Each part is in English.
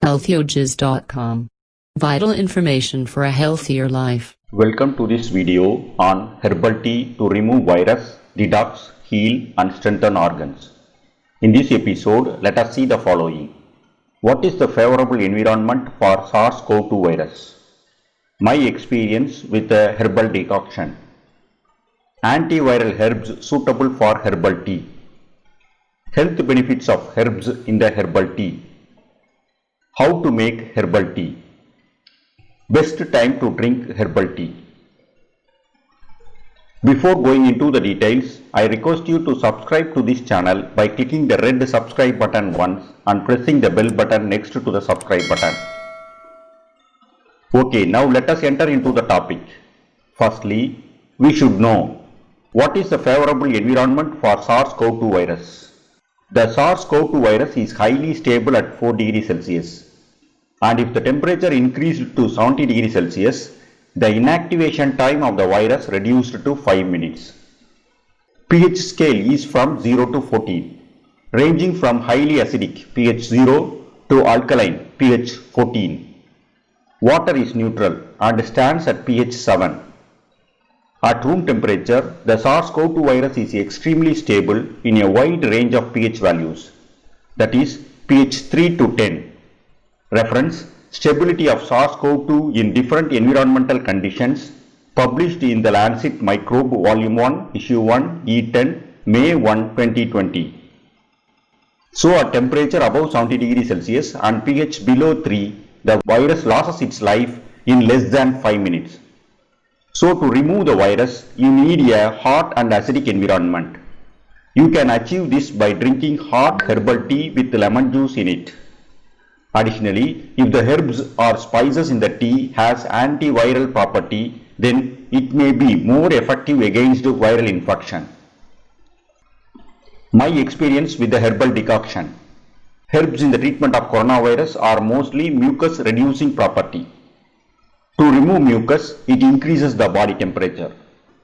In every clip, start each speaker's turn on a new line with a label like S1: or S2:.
S1: Healthyogiz.com. Vital information for a healthier life.
S2: Welcome to this video on herbal tea to remove virus, detox, heal and strengthen organs. In this episode, let us see the following. What is the favorable environment for SARS-CoV-2 virus? My experience with the herbal decoction. Antiviral herbs suitable for herbal tea. Health benefits of herbs in the herbal tea. How to make herbal tea. Best time to drink herbal tea. Before going into the details, I request you to subscribe to this channel by clicking the red subscribe button once and pressing the bell button next to the subscribe button. Okay, now let us enter into the topic. Firstly, we should know what is the favorable environment for SARS-CoV-2 virus. The SARS-CoV-2 virus is highly stable at 4 degrees Celsius. And if the temperature increased to 70 degrees Celsius, the inactivation time of the virus reduced to 5 minutes. pH scale is from 0 to 14, ranging from highly acidic pH 0 to alkaline pH 14. Water is neutral and stands at pH 7. At room temperature, the SARS-CoV-2 virus is extremely stable in a wide range of pH values, that is pH 3 to 10. Reference: Stability of SARS-CoV-2 in different environmental conditions, published in the Lancet Microbe Volume 1, Issue 1, E10, May 1, 2020. So at temperature above 70 degrees Celsius and pH below 3, the virus loses its life in less than 5 minutes. So to remove the virus, you need a hot and acidic environment. You can achieve this by drinking hot herbal tea with lemon juice in it. Additionally, if the herbs or spices in the tea has antiviral property, then it may be more effective against viral infection. My experience with the herbal decoction. Herbs in the treatment of coronavirus are mostly mucus reducing property. To remove mucus, it increases the body temperature.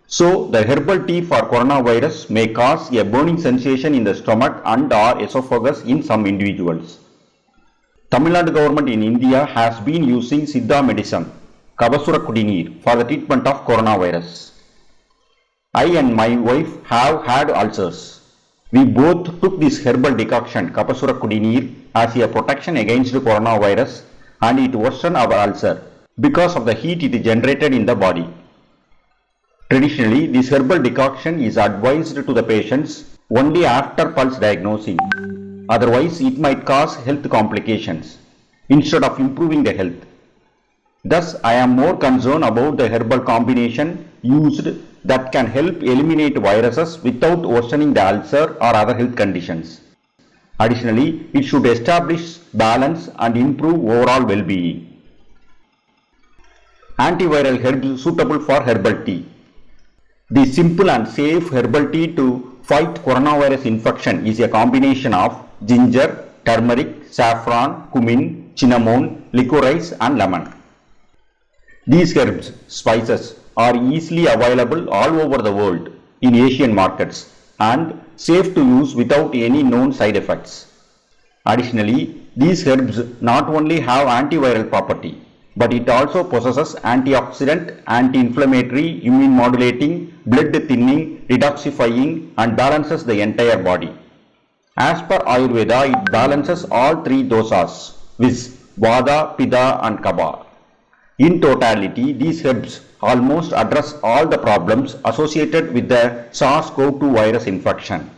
S2: So, the herbal tea for coronavirus may cause a burning sensation in the stomach and or esophagus in some individuals. Tamil Nadu government in India has been using Siddha medicine, Kabasura Kudineer, for the treatment of coronavirus. I and my wife have had ulcers. We both took this herbal decoction, Kabasura Kudineer, as a protection against coronavirus, and it worsened our ulcer because of the heat it generated in the body. Traditionally, this herbal decoction is advised to the patients only after pulse diagnosing. Otherwise, it might cause health complications instead of improving the health. Thus, I am more concerned about the herbal combination used that can help eliminate viruses without worsening the ulcer or other health conditions. Additionally, it should establish balance and improve overall well-being. Antiviral herbs suitable for herbal tea. The simple and safe herbal tea to fight coronavirus infection is a combination of ginger, turmeric, saffron, cumin, cinnamon, licorice and lemon. These herbs, spices are easily available all over the world in Asian markets and safe to use without any known side effects. Additionally, these herbs not only have antiviral property, but it also possesses antioxidant, anti-inflammatory, immune modulating, blood thinning, detoxifying and balances the entire body. As per Ayurveda, it balances all three dosas, viz. Vata, Pitta and Kapha. In totality, these herbs almost address all the problems associated with the SARS-CoV-2 virus infection.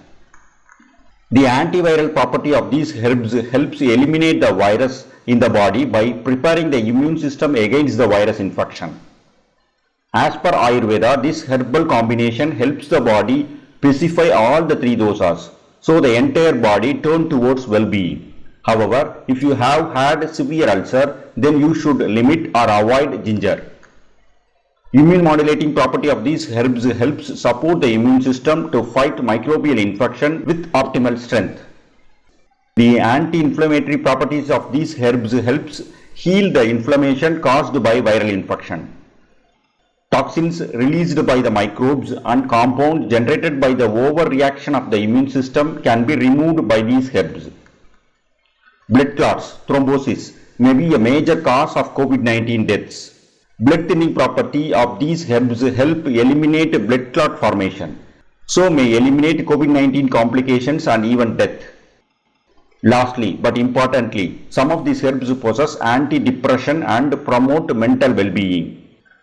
S2: The antiviral property of these herbs helps eliminate the virus in the body by preparing the immune system against the virus infection. As per Ayurveda, this herbal combination helps the body pacify all the three dosas, so the entire body turns towards well-being. However, if you have had severe ulcer, then you should limit or avoid ginger. Immune modulating property of these herbs helps support the immune system to fight microbial infection with optimal strength. The anti-inflammatory properties of these herbs helps heal the inflammation caused by viral infection. Toxins released by the microbes and compounds generated by the overreaction of the immune system can be removed by these herbs. Blood clots, thrombosis, may be a major cause of COVID-19 deaths. Blood thinning property of these herbs help eliminate blood clot formation, so may eliminate COVID-19 complications and even death. Lastly, but importantly, some of these herbs possess anti-depression and promote mental well-being.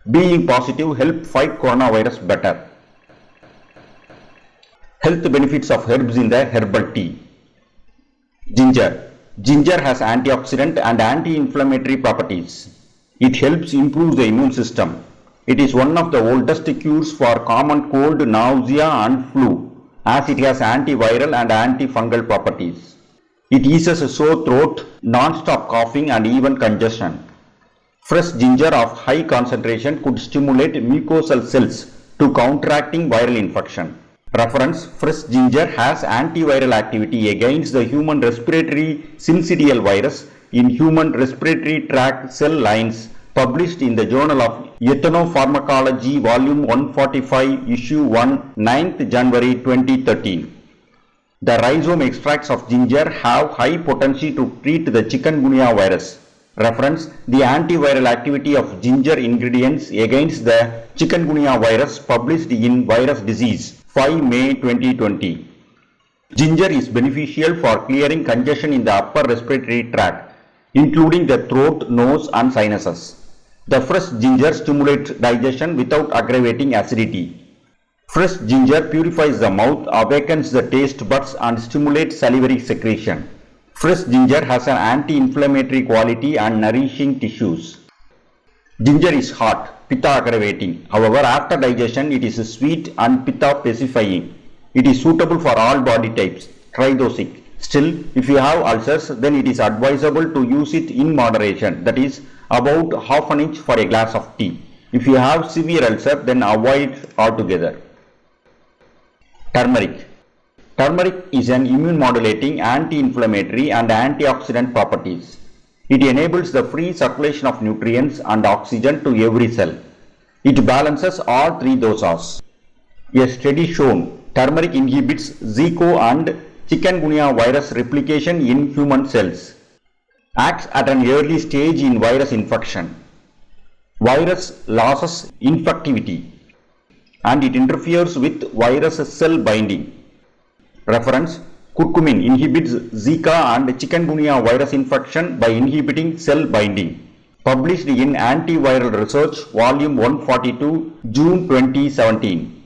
S2: Being positive help fight coronavirus better. Health benefits of herbs in the herbal tea. Ginger. Ginger has antioxidant and anti-inflammatory properties. It helps improve the immune system. It is one of the oldest cures for common cold, nausea and flu, as it has antiviral and antifungal properties. It eases sore throat, non-stop coughing and even congestion. Fresh ginger of high concentration could stimulate mucosal cells to counteracting viral infection. Reference: fresh ginger has antiviral activity against the human respiratory syncytial virus in human respiratory tract cell lines, published in the Journal of Ethnopharmacology, Volume 145, Issue 1, 9th January 2013. The rhizome extracts of ginger have high potency to treat the chikungunya virus. Reference: the antiviral activity of ginger ingredients against the chikungunya virus, published in Virus Disease, 5 May 2020. Ginger is beneficial for clearing congestion in the upper respiratory tract, including the throat, nose and sinuses. The fresh ginger stimulates digestion without aggravating acidity. Fresh ginger purifies the mouth, awakens the taste buds and stimulates salivary secretion. Fresh ginger has an anti-inflammatory quality and nourishing tissues. Ginger is hot, pitta aggravating. However, after digestion it is sweet and pitta pacifying. It is suitable for all body types. Try dosing. Still, if you have ulcers, then it is advisable to use it in moderation, that is about half an inch for a glass of tea. If you have severe ulcer, then avoid it altogether. Turmeric. Turmeric is an immune modulating, anti-inflammatory and antioxidant properties. It enables the free circulation of nutrients and oxygen to every cell. It balances all three dosas. A study shown turmeric inhibits Zika and chikungunya virus replication in human cells. Acts at an early stage in virus infection. Virus loses infectivity and it interferes with virus cell binding. Reference: curcumin inhibits Zika and chikungunya virus infection by inhibiting cell binding. Published in Antiviral Research, Volume 142, June 2017.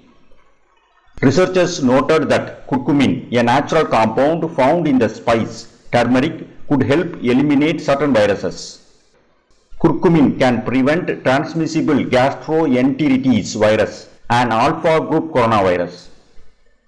S2: Researchers noted that curcumin, a natural compound found in the spice turmeric, could help eliminate certain viruses. Curcumin can prevent transmissible gastroenteritis virus and alpha group coronavirus.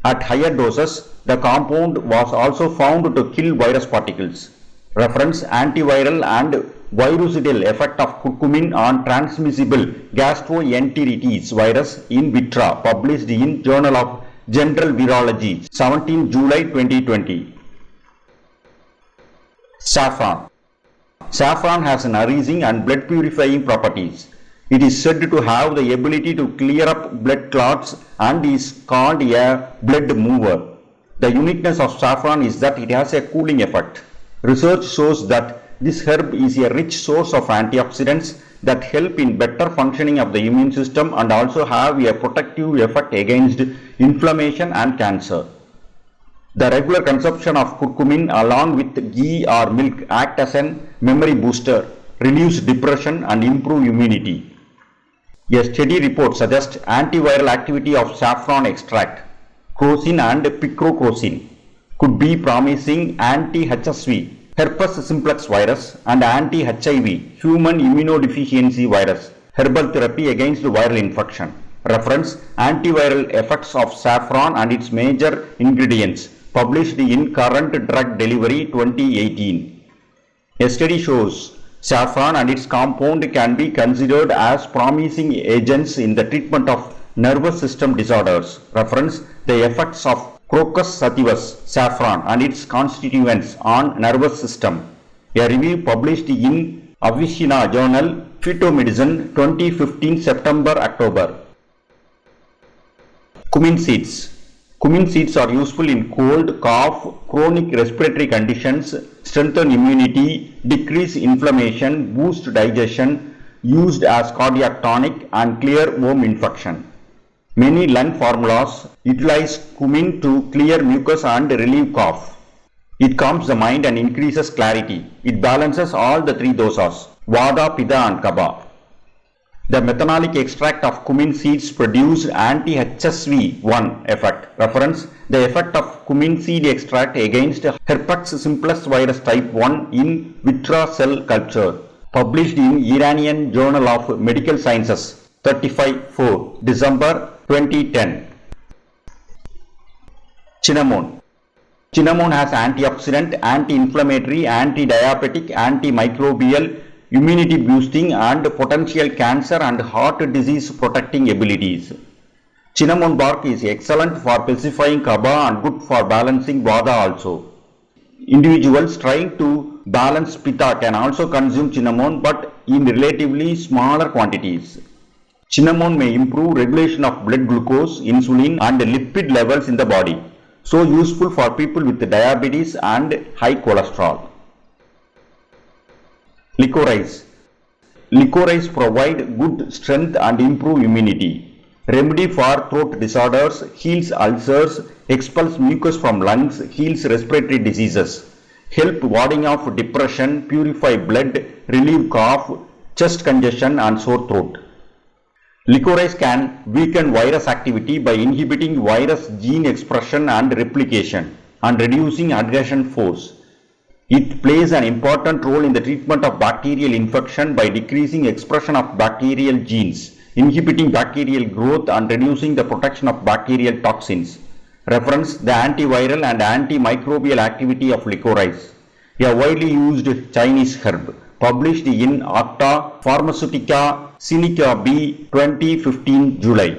S2: At higher doses, the compound was also found to kill virus particles. Reference: antiviral and virucidal effect of curcumin on transmissible gastroenteritis virus in vitro, published in Journal of General Virology, 17 July 2020. Saffron. Saffron has nourishing and blood purifying properties. It is said to have the ability to clear up blood clots and is called a blood mover. The uniqueness of saffron is that it has a cooling effect. Research shows that this herb is a rich source of antioxidants that help in better functioning of the immune system and also have a protective effect against inflammation and cancer. The regular consumption of curcumin along with ghee or milk act as a memory booster, reduce depression and improve immunity. A study report suggests antiviral activity of saffron extract, crocin and picrocrocin, could be promising anti-HSV, herpes simplex virus, and anti-HIV, human immunodeficiency virus, herbal therapy against viral infection. Reference: antiviral effects of saffron and its major ingredients, published in Current Drug Delivery 2018. A study shows saffron and its compound can be considered as promising agents in the treatment of nervous system disorders. Reference: the effects of Crocus sativus saffron and its constituents on nervous system. A review published in Avicenna Journal, Phytomedicine, 2015, September-October. Cumin seeds. Cumin seeds are useful in cold, cough, chronic respiratory conditions, strengthen immunity, decrease inflammation, boost digestion, used as cardiac tonic and clear worm infection. Many lung formulas utilize cumin to clear mucus and relieve cough. It calms the mind and increases clarity. It balances all the three dosas, Vata, Pitta and Kapha. The methanolic extract of cumin seeds produce anti-HSV-1 effect. Reference: the effect of cumin seed extract against herpes simplex virus type 1 in vitro cell culture. Published in Iranian Journal of Medical Sciences, 35/4, December 2010. Cinnamon. Cinnamon has antioxidant, anti-inflammatory, anti-diabetic, antimicrobial, immunity boosting and potential cancer and heart disease protecting abilities. Cinnamon bark is excellent for pacifying Kapha and good for balancing Vata also. Individuals trying to balance Pitta can also consume cinnamon but in relatively smaller quantities. Cinnamon may improve regulation of blood glucose, insulin and lipid levels in the body. So useful for people with diabetes and high cholesterol. Licorice. Licorice provide good strength and improve immunity. Remedy for throat disorders, heals ulcers, expels mucus from lungs, heals respiratory diseases, help warding off depression, purify blood, relieve cough, chest congestion and sore throat. Licorice can weaken virus activity by inhibiting virus gene expression and replication and reducing adhesion force. It plays an important role in the treatment of bacterial infection by decreasing expression of bacterial genes, inhibiting bacterial growth and reducing the protection of bacterial toxins. Reference: the antiviral and antimicrobial activity of licorice, a widely used Chinese herb, published in Acta Pharmaceutica Sinica B 2015 July.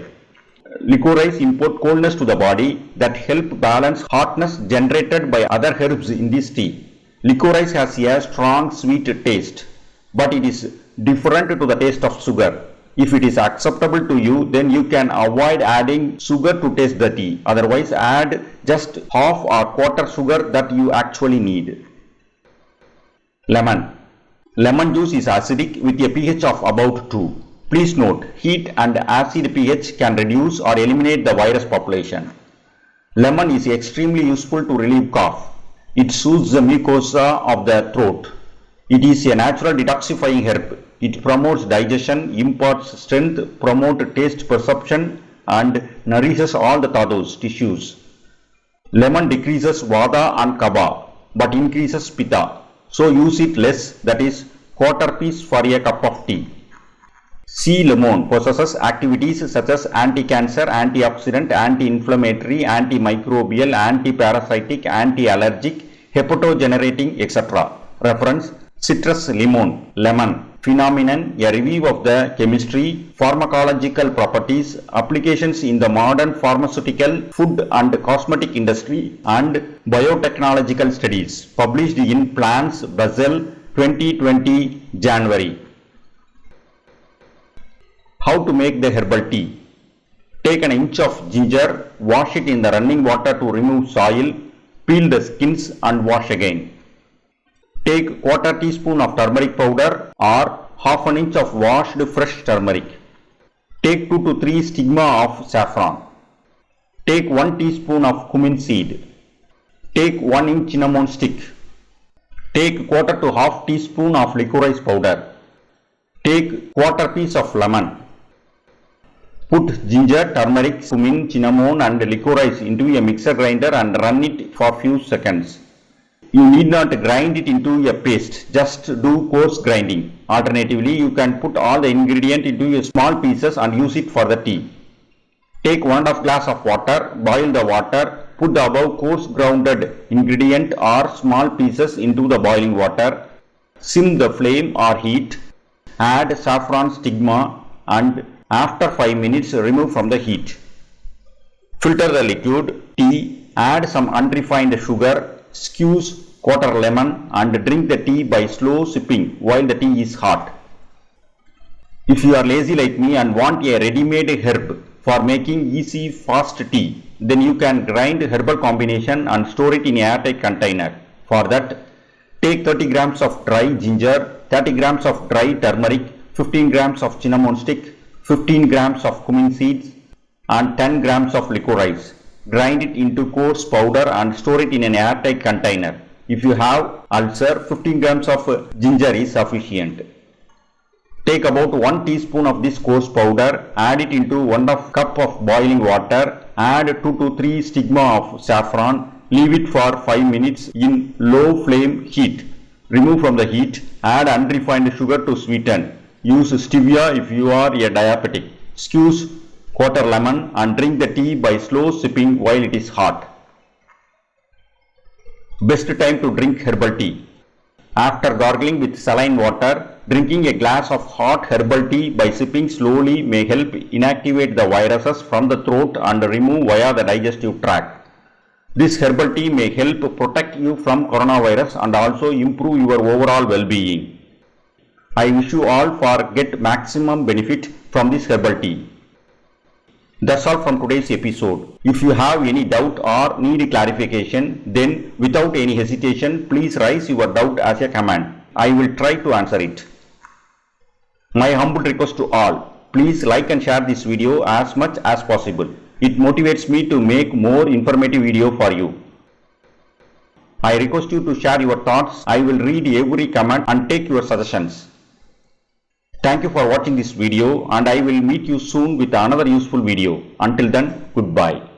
S2: Licorice import coolness to the body that help balance hotness generated by other herbs in this tea. Licorice has a strong sweet taste, but it is different to the taste of sugar. If it is acceptable to you, then you can avoid adding sugar to taste the tea. Otherwise, add just half or quarter sugar that you actually need. Lemon. Lemon juice is acidic with a pH of about 2. Please note, heat and acid pH can reduce or eliminate the virus population. Lemon is extremely useful to relieve cough. It soothes the mucosa of the throat. It is a natural detoxifying herb. It promotes digestion, imparts strength, promotes taste perception and nourishes all the tados, tissues. Lemon decreases Vata and Kapha but increases Pitta. So use it less, that is quarter piece for a cup of tea. Sea lemon possesses activities such as anti-cancer, antioxidant, anti-inflammatory, antimicrobial, anti-parasitic, anti-allergic, hepatogenerating, etc. Reference: citrus lemon, lemon. Phenomenon: a review of the chemistry, pharmacological properties, applications in the modern pharmaceutical, food and cosmetic industry and biotechnological studies. Published in Plants, Basel, 2020 January. How to make the herbal tea? Take an inch of ginger, wash it in the running water to remove soil, peel the skins and wash again. Take quarter teaspoon of turmeric powder or half an inch of washed fresh turmeric. Take 2 to 3 stigma of saffron. Take 1 teaspoon of cumin seed. Take 1 inch cinnamon stick. Take quarter to half teaspoon of licorice powder. Take quarter piece of lemon. Put ginger, turmeric, cumin, cinnamon and licorice into a mixer grinder and run it for few seconds. You need not grind it into a paste, just do coarse grinding. Alternatively, you can put all the ingredient into small pieces and use it for the tea. Take 1/2 glass of water, boil the water, put the above coarse grounded ingredient or small pieces into the boiling water, sim the flame or heat, add saffron stigma and after 5 minutes remove from the heat. Filter the liquid tea, add some unrefined sugar, squeeze quarter lemon and drink the tea by slow sipping while the tea is hot. If you are lazy like me and want a ready-made herb for making easy fast tea, then you can grind herbal combination and store it in an airtight container. For that, take 30 grams of dry ginger, 30 grams of dry turmeric, 15 grams of cinnamon stick, 15 grams of cumin seeds and 10 grams of licorice. Grind it into coarse powder and store it in an airtight container. If you have ulcer, 15 grams of ginger is sufficient. Take about 1 teaspoon of this coarse powder, add it into 1/2 cup of boiling water, add 2 to 3 stigma of saffron, leave it for 5 minutes in low flame heat. Remove from the heat, add unrefined sugar to sweeten. Use stevia if you are a diabetic. Squeeze quarter lemon and drink the tea by slow sipping while it is hot. Best time to drink herbal tea. After gargling with saline water, drinking a glass of hot herbal tea by sipping slowly may help inactivate the viruses from the throat and remove via the digestive tract. This herbal tea may help protect you from coronavirus and also improve your overall well-being. I wish you all for get maximum benefit from this herbal tea. That's all from today's episode. If you have any doubt or need clarification, then without any hesitation, please raise your doubt as a comment. I will try to answer it. My humble request to all, please like and share this video as much as possible. It motivates me to make more informative video for you. I request you to share your thoughts. I will read every comment and take your suggestions. Thank you for watching this video and I will meet you soon with another useful video. Until then, goodbye.